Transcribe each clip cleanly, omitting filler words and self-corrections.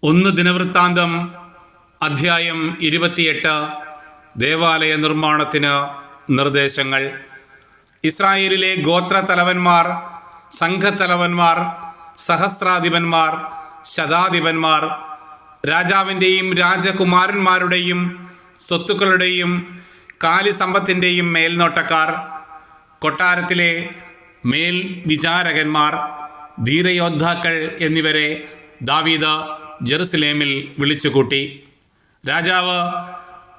1 ദിനവൃത്താന്തം അധ്യായം 28 ദേവാലയ നിർമ്മാണത്തിന് നിർദ്ദേശങ്ങൾ. ഇസ്രായേലിലെ ഗോത്രത്തലവന്മാർ, സംഘത്തലവന്മാർ, സഹസ്രാധിപന്മാർ, ശതാധിപന്മാർ, രാജാവിൻ്റെയും രാജകുമാരന്മാരുടെയും സ്വത്തുക്കളുടെയും കാലിസമ്പത്തിൻ്റെയും മേൽനോട്ടക്കാർ, കൊട്ടാരത്തിലെ മേൽ വിചാരകന്മാർ, ധീരയോദ്ധാക്കൾ എന്നിവരെ ദാവീദ് ജെറുസലേമിൽ വിളിച്ചുകൂട്ടി. രാജാവ്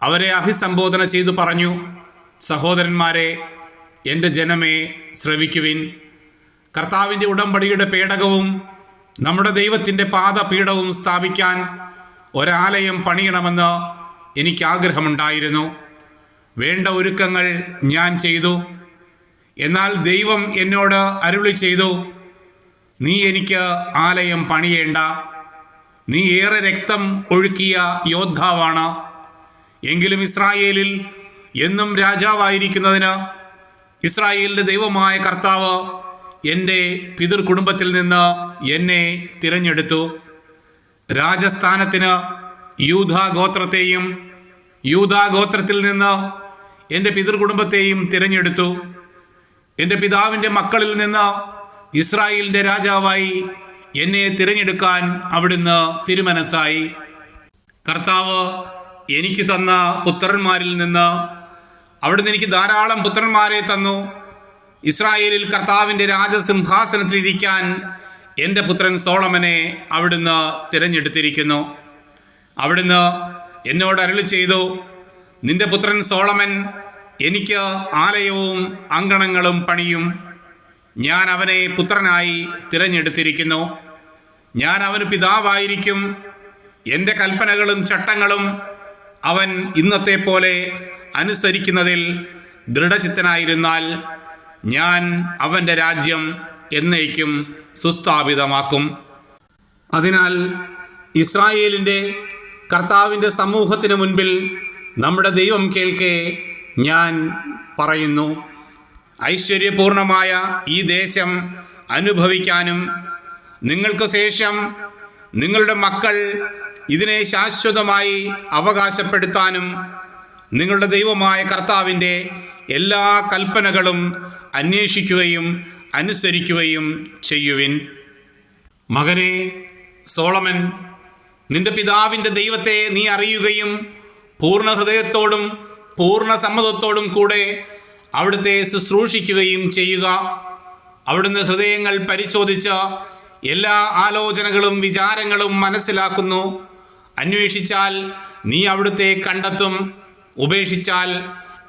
അവരെ അഭിസംബോധന ചെയ്തു പറഞ്ഞു: സഹോദരന്മാരെ, എൻ്റെ ജനമേ, ശ്രവിക്കുവിൻ. കർത്താവിൻ്റെ ഉടമ്പടിയുടെ പേടകവും നമ്മുടെ ദൈവത്തിൻ്റെ പാദപീഠവും സ്ഥാപിക്കാൻ ഒരാലയം പണിയണമെന്ന് എനിക്ക് ആഗ്രഹമുണ്ടായിരുന്നു. വേണ്ട ഒരുക്കങ്ങൾ ഞാൻ ചെയ്തു. എന്നാൽ ദൈവം എന്നോട് അരുളി ചെയ്തു: നീ എനിക്ക് ആലയം പണിയേണ്ട. നീ ഏറെ രക്തം ഒഴുക്കിയ യോദ്ധാവാണ്. എങ്കിലും ഇസ്രായേലിൽ എന്നും രാജാവായിരിക്കുന്നതിന് ഇസ്രായേലിൻ്റെ ദൈവമായ കർത്താവ് എൻ്റെ പിതൃകുടുംബത്തിൽ നിന്ന് എന്നെ തിരഞ്ഞെടുത്തു. രാജസ്ഥാനത്തിന് യൂദാഗോത്രത്തെയും യൂദാഗോത്രത്തിൽ നിന്ന് എൻ്റെ പിതൃകുടുംബത്തെയും തിരഞ്ഞെടുത്തു. എൻ്റെ പിതാവിൻ്റെ മക്കളിൽ നിന്ന് ഇസ്രായേലിൻ്റെ രാജാവായി എന്നെ തിരഞ്ഞെടുക്കാൻ അവിടുന്ന് തിരുമനസ്സായി. കർത്താവ് എനിക്ക് തന്ന പുത്രന്മാരിൽ നിന്ന് അവിടുന്ന് എനിക്ക് ധാരാളം പുത്രന്മാരെ തന്നു. ഇസ്രായേലിൽ കർത്താവിൻ്റെ രാജസിംഹാസനത്തിലിരിക്കാൻ എൻ്റെ പുത്രൻ സോളമനെ അവിടുന്ന് തിരഞ്ഞെടുത്തിരിക്കുന്നു. അവിടുന്ന് എന്നോട് അരുളി ചെയ്തു: നിന്റെ പുത്രൻ സോളമൻ എനിക്ക് ആലയവും അങ്കണങ്ങളും പണിയും. ഞാൻ അവനെ പുത്രനായി തിരഞ്ഞെടുത്തിരിക്കുന്നു. ഞാൻ അവന് പിതാവായിരിക്കും. എൻ്റെ കൽപ്പനകളും ചട്ടങ്ങളും അവൻ ഇന്നത്തെ പോലെ അനുസരിക്കുന്നതിൽ ദൃഢചിത്തനായിരുന്നാൽ ഞാൻ അവൻ്റെ രാജ്യം എന്നേക്കും സുസ്ഥാപിതമാക്കും. അതിനാൽ ഇസ്രായേലിൻ്റെ കർത്താവിൻ്റെ സമൂഹത്തിന് മുൻപിൽ നമ്മുടെ ദൈവം കേൾക്കെ ഞാൻ പറയുന്നു: ഐശ്വര്യപൂർണമായ ഈ ദേശം അനുഭവിക്കാനും നിങ്ങൾക്ക് ശേഷം നിങ്ങളുടെ മക്കൾ ഇതിനെ ശാശ്വതമായി അവകാശപ്പെടുത്താനും നിങ്ങളുടെ ദൈവമായ കർത്താവിൻ്റെ എല്ലാ കൽപ്പനകളും അന്വേഷിക്കുകയും അനുസരിക്കുകയും ചെയ്യുവിൻ. മകനെ സോളമൻ, നിന്റെ പിതാവിൻ്റെ ദൈവത്തെ നീ അറിയുകയും പൂർണ്ണ ഹൃദയത്തോടും പൂർണ്ണ സമ്മതത്തോടും കൂടെ അവിടുത്തെ ശുശ്രൂഷിക്കുകയും ചെയ്യുക. അവിടുന്ന് ഹൃദയങ്ങൾ പരിശോധിച്ച് എല്ലാ ആലോചനകളും വിചാരങ്ങളും മനസ്സിലാക്കുന്നു. അന്വേഷിച്ചാൽ നീ അവിടുത്തെ കണ്ടെത്തും. ഉപേക്ഷിച്ചാൽ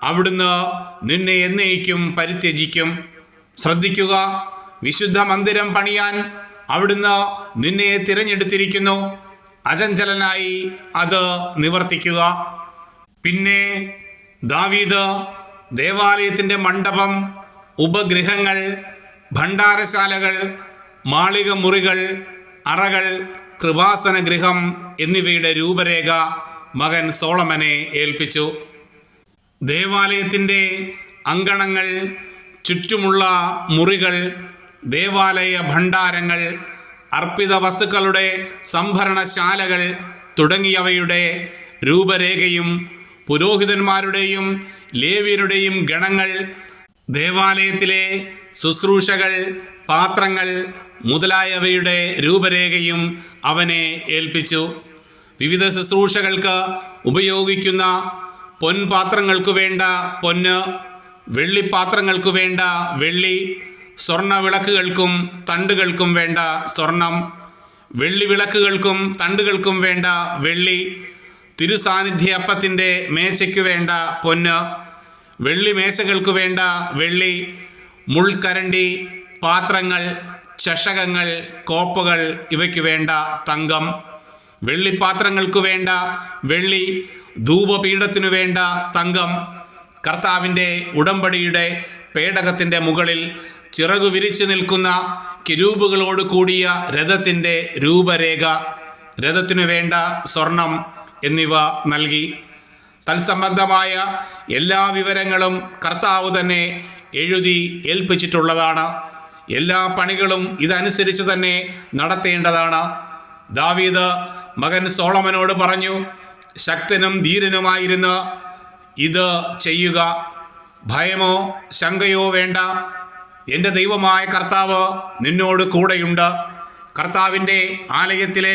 അവിടുന്ന് നിന്നെ എന്നേക്കും പരിത്യജിക്കും. ശ്രദ്ധിക്കുക, വിശുദ്ധ മന്ദിരം പണിയാൻ അവിടുന്ന് നിന്നെ തിരഞ്ഞെടുത്തിരിക്കുന്നു. അചഞ്ചലനായി അത് നിവർത്തിക്കുക. പിന്നെ ദാവീദ് ദേവാലയത്തിൻ്റെ മണ്ഡപം, ഉപഗൃഹങ്ങൾ, ഭണ്ഡാരശാലകൾ, മാളിക മുറികൾ, അറകൾ, കൃപാസന ഗൃഹം എന്നിവയുടെ രൂപരേഖ മകൻ സോളമനെ ഏൽപ്പിച്ചു. ദേവാലയത്തിൻ്റെ അങ്കണങ്ങൾ, ചുറ്റുമുള്ള മുറികൾ, ദേവാലയ ഭണ്ഡാരങ്ങൾ, അർപ്പിത വസ്തുക്കളുടെ സംഭരണശാലകൾ തുടങ്ങിയവയുടെ രൂപരേഖയും പുരോഹിതന്മാരുടെയും ലേവ്യരുടെയും ഗണങ്ങൾ, ദേവാലയത്തിലെ ശുശ്രൂഷകൾ, പാത്രങ്ങൾ മുതലായവയുടെ രൂപരേഖയും അവനെ ഏൽപ്പിച്ചു. വിവിധ ശുശ്രൂഷകൾക്ക് ഉപയോഗിക്കുന്ന പൊൻപാത്രങ്ങൾക്കു വേണ്ട പൊന്ന്, വെള്ളിപ്പാത്രങ്ങൾക്കു വേണ്ട വെള്ളി, സ്വർണ്ണ വിളക്കുകൾക്കും തണ്ടുകൾക്കും വേണ്ട സ്വർണം, വെള്ളി വിളക്കുകൾക്കും തണ്ടുകൾക്കും വേണ്ട വെള്ളി, തിരുസാന്നിധ്യ അപ്പത്തിൻ്റെ മേശയ്ക്കു വേണ്ട പൊന്ന്, വെള്ളി മേശകൾക്കു വേണ്ട വെള്ളി, മുൾക്കരണ്ടി, പാത്രങ്ങൾ, ചഷകങ്ങൾ, കോപ്പുകൾ ഇവയ്ക്കു വേണ്ട തങ്കം, വെള്ളിപ്പാത്രങ്ങൾക്കു വേണ്ട വെള്ളി, ധൂപപീഠത്തിനു വേണ്ട തങ്കം, കർത്താവിൻ്റെ ഉടമ്പടിയുടെ പേടകത്തിൻ്റെ മുകളിൽ ചിറകു വിരിച്ചു നിൽക്കുന്ന കിരൂബുകളോട് കൂടിയ രഥത്തിൻ്റെ രൂപരേഖ, രഥത്തിനു വേണ്ട സ്വർണം എന്നിവ നൽകി. തത്സംബന്ധമായ എല്ലാ വിവരങ്ങളും കർത്താവ് തന്നെ എഴുതി ഏൽപ്പിച്ചിട്ടുള്ളതാണ്. എല്ലാ പണികളും ഇതനുസരിച്ച് തന്നെ നടത്തേണ്ടതാണ്. ദാവീദ് മകൻ സോളമനോട് പറഞ്ഞു, ശക്തനും ധീരനുമായിരുന്ന് ഇത് ചെയ്യുക. ഭയമോ ശങ്കയോ വേണ്ട. എൻ്റെ ദൈവമായ കർത്താവ് നിന്നോട് കൂടെയുണ്ട്. കർത്താവിൻ്റെ ആലയത്തിലെ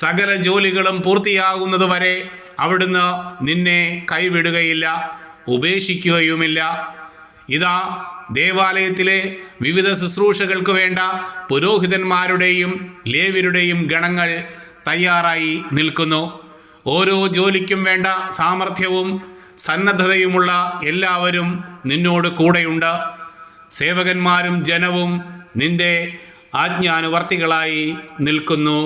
സകല ജോലികളും പൂർത്തിയാകുന്നതുവരെ അവിടുന്ന് നിന്നെ കൈവിടുകയില്ല, ഉപേക്ഷിക്കുകയുമില്ല. ഇതാ, ദേവാലയത്തിലെ വിവിധ ശുശ്രൂഷകൾക്ക് വേണ്ട പുരോഹിതന്മാരുടെയും ലേവ്യരുടെയും ഗണങ്ങൾ തയ്യാറായി നിൽക്കുന്നു. ഓരോ ജോലിക്കും വേണ്ട സാമർഥ്യവും സന്നദ്ധതയുമുള്ള എല്ലാവരും നിന്നോട് കൂടെയുണ്ട്. സേവകന്മാരും ജനവും നിന്റെ ആജ്ഞാനുവർത്തികളായി നിൽക്കുന്നു.